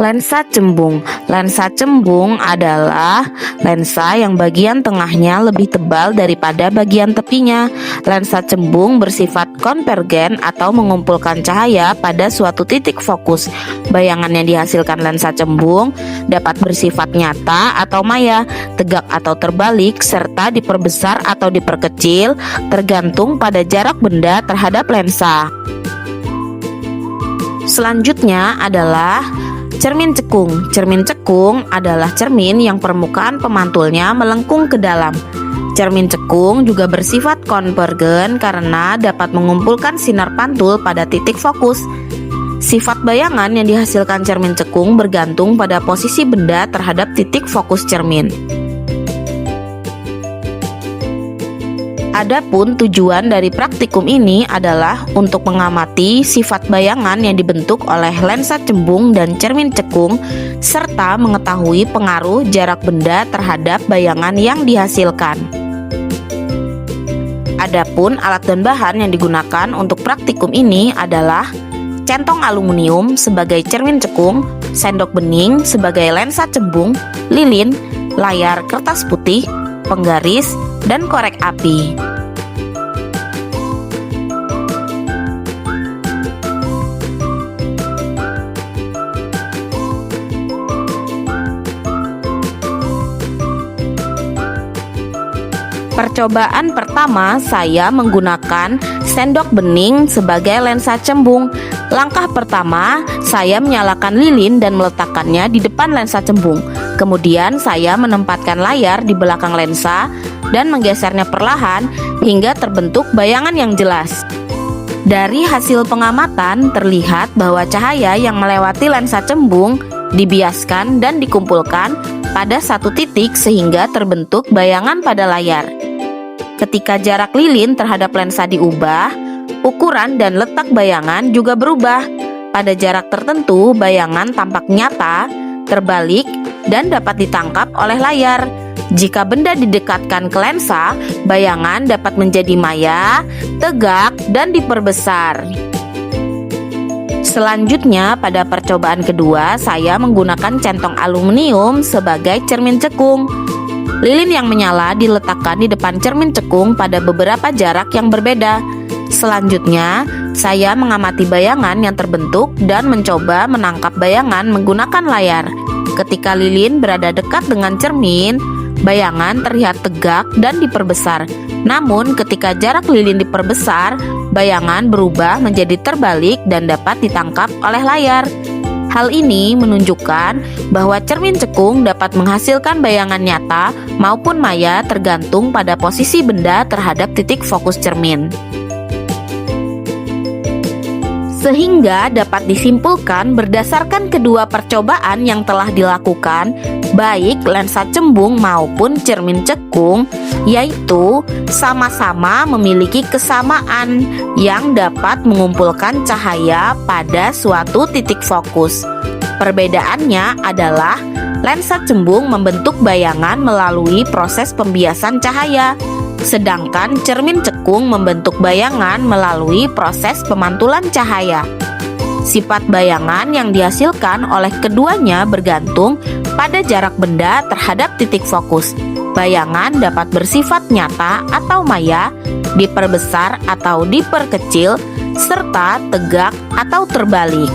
Lensa cembung. Lensa cembung adalah lensa yang bagian tengahnya lebih tebal daripada bagian tepinya. Lensa cembung bersifat konvergen atau mengumpulkan cahaya pada suatu titik fokus. Bayangan yang dihasilkan lensa cembung dapat bersifat nyata atau maya, tegak atau terbalik, serta diperbesar atau diperkecil tergantung pada jarak benda terhadap lensa. Selanjutnya adalah cermin cekung. Cermin cekung adalah cermin yang permukaan pemantulnya melengkung ke dalam. Cermin cekung juga bersifat konvergen karena dapat mengumpulkan sinar pantul pada titik fokus. Sifat bayangan yang dihasilkan cermin cekung bergantung pada posisi benda terhadap titik fokus cermin. Adapun tujuan dari praktikum ini adalah untuk mengamati sifat bayangan yang dibentuk oleh lensa cembung dan cermin cekung, serta mengetahui pengaruh jarak benda terhadap bayangan yang dihasilkan. Adapun alat dan bahan yang digunakan untuk praktikum ini adalah centong aluminium sebagai cermin cekung, sendok bening sebagai lensa cembung, lilin, layar kertas putih, penggaris, dan korek api. Percobaan pertama, saya menggunakan sendok bening sebagai lensa cembung. Langkah pertama, saya menyalakan lilin dan meletakkannya di depan lensa cembung. Kemudian saya menempatkan layar di belakang lensa dan menggesernya perlahan hingga terbentuk bayangan yang jelas. Dari hasil pengamatan terlihat bahwa cahaya yang melewati lensa cembung dibiaskan dan dikumpulkan pada satu titik sehingga terbentuk bayangan pada layar. Ketika jarak lilin terhadap lensa diubah, ukuran dan letak bayangan juga berubah. Pada jarak tertentu, bayangan tampak nyata, terbalik, dan dapat ditangkap oleh layar. Jika benda didekatkan ke lensa, bayangan dapat menjadi maya, tegak, dan diperbesar. Selanjutnya, pada percobaan kedua, saya menggunakan centong aluminium sebagai cermin cekung. Lilin yang menyala diletakkan di depan cermin cekung pada beberapa jarak yang berbeda. Selanjutnya, saya mengamati bayangan yang terbentuk dan mencoba menangkap bayangan menggunakan layar. Ketika lilin berada dekat dengan cermin, bayangan terlihat tegak dan diperbesar. Namun, ketika jarak lilin diperbesar, bayangan berubah menjadi terbalik dan dapat ditangkap oleh layar. Hal ini menunjukkan bahwa cermin cekung dapat menghasilkan bayangan nyata maupun maya tergantung pada posisi benda terhadap titik fokus cermin. Sehingga dapat disimpulkan berdasarkan kedua percobaan yang telah dilakukan, baik lensa cembung maupun cermin cekung, yaitu sama-sama memiliki kesamaan yang dapat mengumpulkan cahaya pada suatu titik fokus. Perbedaannya adalah lensa cembung membentuk bayangan melalui proses pembiasan cahaya, sedangkan cermin cekung membentuk bayangan melalui proses pemantulan cahaya. Sifat bayangan yang dihasilkan oleh keduanya bergantung pada jarak benda terhadap titik fokus. Bayangan dapat bersifat nyata atau maya, diperbesar atau diperkecil, serta tegak atau terbalik.